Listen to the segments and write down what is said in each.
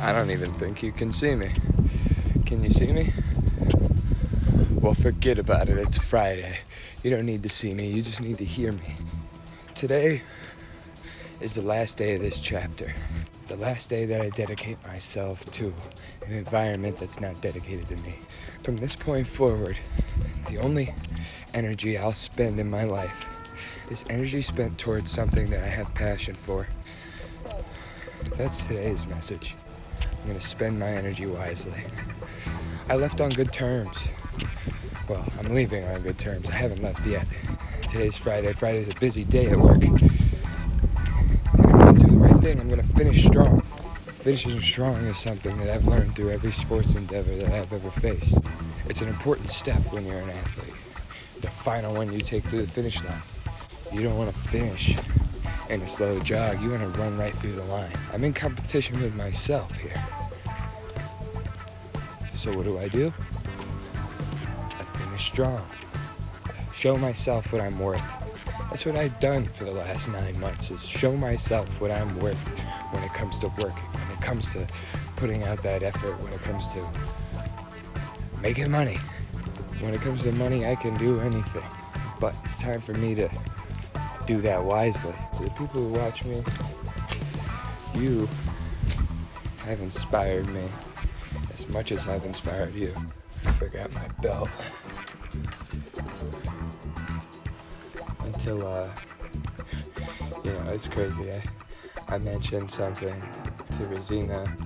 I don't even think you can see me. Can you see me? Well, forget about it. It's Friday. You don't need to see me. You just need to hear me. Today is the last day of this chapter. The last day that I dedicate myself to an environment that's not dedicated to me. From this point forward, the only energy I'll spend in my life is energy spent towards something that I have passion for. That's today's message. I'm going to spend my energy wisely. I left on good terms. Well, I'm leaving on good terms. I haven't left yet. Today's Friday. Friday's a busy day at work. And I'm going to do the right thing. I'm going to finish strong. Finishing strong is something that I've learned through every sports endeavor that I've ever faced. It's an important step when you're an athlete. The final one you take through the finish line. You don't want to finish in a slow jog. You want to run right through the line. I'm in competition with myself here. So what do? I finish strong. Show myself what I'm worth. That's what I've done for the last 9 months, is show myself what I'm worth when it comes to working, when it comes to putting out that effort, when it comes to making money. When it comes to money, I can do anything. But it's time for me to do that wisely. To the people who watch me, you have inspired me as much as I've inspired you. I forgot my belt. Until, it's crazy. I mentioned something to Rosina.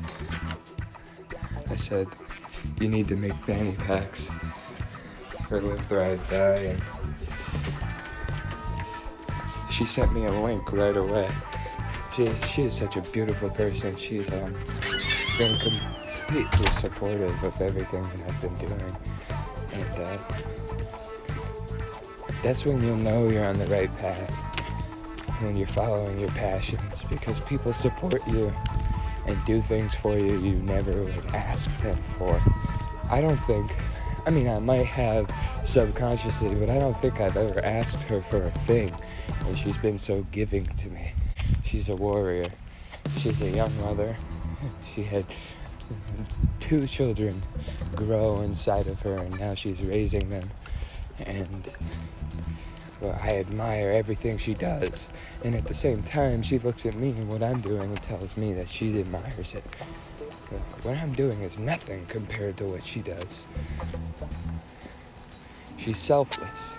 I said, you need to make fanny packs for Live, Thrive, Die, and she sent me a link right away. She is such a beautiful person. She's been completely supportive of everything that I've been doing. And that's when you'll know you're on the right path, when you're following your passions, because people support you and do things for you you never would ask them for. I might have subconsciously, but I don't think I've ever asked her for a thing, and she's been so giving to me. She's a warrior. She's a young mother. She had 2 children grow inside of her, and now she's raising them. And I admire everything she does. And at the same time, she looks at me and what I'm doing and tells me that she admires it. What I'm doing is nothing compared to what she does. She's selfless.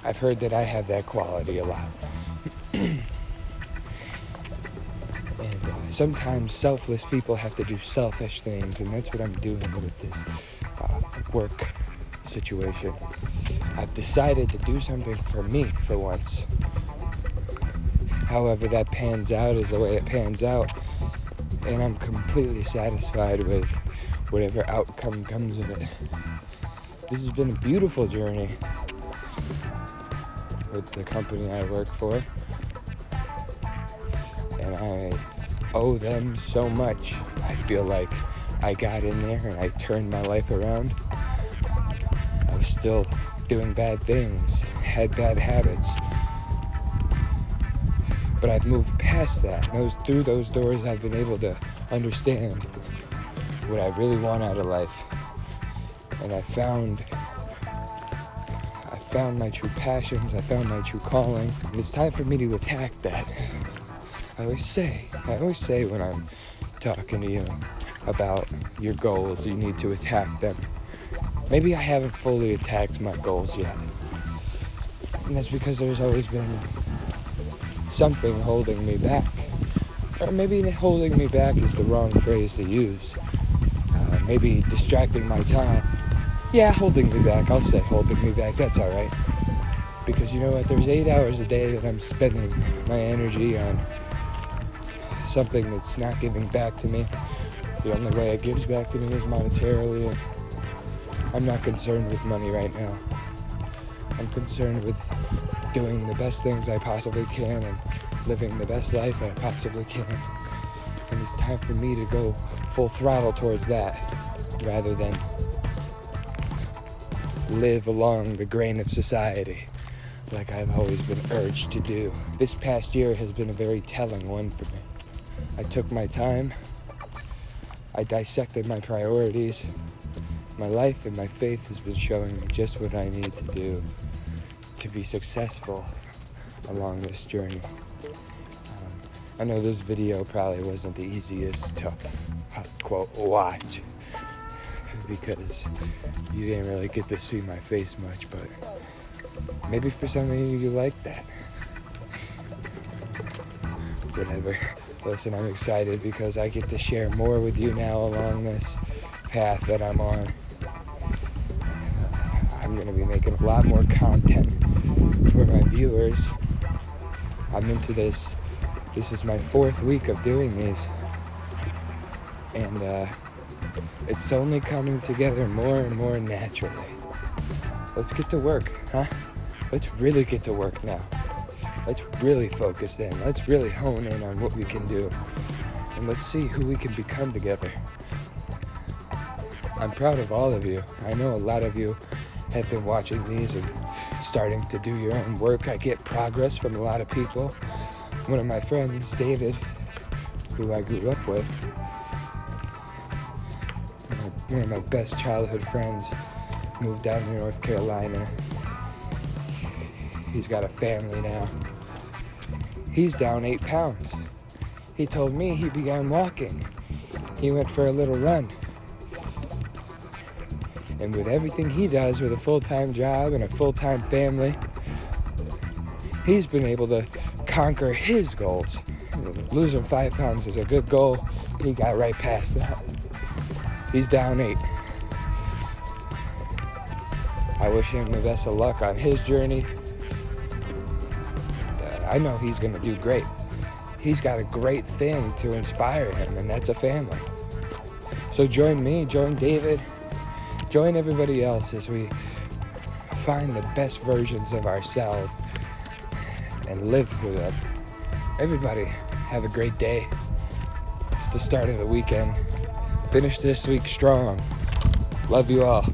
I've heard that I have that quality a lot. And sometimes selfless people have to do selfish things, and that's what I'm doing with this work situation. I've decided to do something for me for once. However that pans out is the way it pans out, and I'm completely satisfied with whatever outcome comes of it. This has been a beautiful journey with the company I work for, and I owe them so much. I feel like I got in there and I turned my life around. I was still doing bad things, had bad habits, but I've moved past that. Through those doors, I've been able to understand what I really want out of life, and I found my true passions. I found my true calling, and it's time for me to attack that. I always say when I'm talking to you about your goals, you need to attack them. Maybe I haven't fully attacked my goals yet, and that's because there's always been something holding me back. Or maybe holding me back is the wrong phrase to use. Maybe distracting my time. Yeah, holding me back. I'll say holding me back. That's all right. Because you know what? There's 8 hours a day that I'm spending my energy on something that's not giving back to me. The only way it gives back to me is monetarily. And I'm not concerned with money right now. I'm concerned with doing the best things I possibly can and living the best life I possibly can. And it's time for me to go full throttle towards that, rather than live along the grain of society like I've always been urged to do. This past year has been a very telling one for me. I took my time. I dissected my priorities. My life and my faith has been showing me just what I need to do to be successful along this journey. I know this video probably wasn't the easiest to, quote, watch, because you didn't really get to see my face much, but maybe for some of you like that. Whatever. Listen, I'm excited because I get to share more with you now along this path that I'm on. I'm going to be making a lot more content for my viewers. I'm into this. This is my 4th week of doing these. And it's only coming together more and more naturally. Let's get to work, huh? Let's really get to work now. Let's really focus in. Let's really hone in on what we can do. And let's see who we can become together. I'm proud of all of you. I know a lot of you have been watching these and starting to do your own work. I get progress from a lot of people. One of my friends, David, who I grew up with, one of my best childhood friends, moved down to North Carolina. He's got a family now. He's down 8 pounds. He told me he began walking. He went for a little run. And with everything he does with a full-time job and a full-time family, he's been able to conquer his goals. Losing 5 pounds is a good goal. He got right past that. He's down 8. I wish him the best of luck on his journey. I know he's going to do great. He's got a great thing to inspire him, and that's a family. So join me, join David, join everybody else as we find the best versions of ourselves and live through them. Everybody, have a great day. It's the start of the weekend. Finish this week strong. Love you all.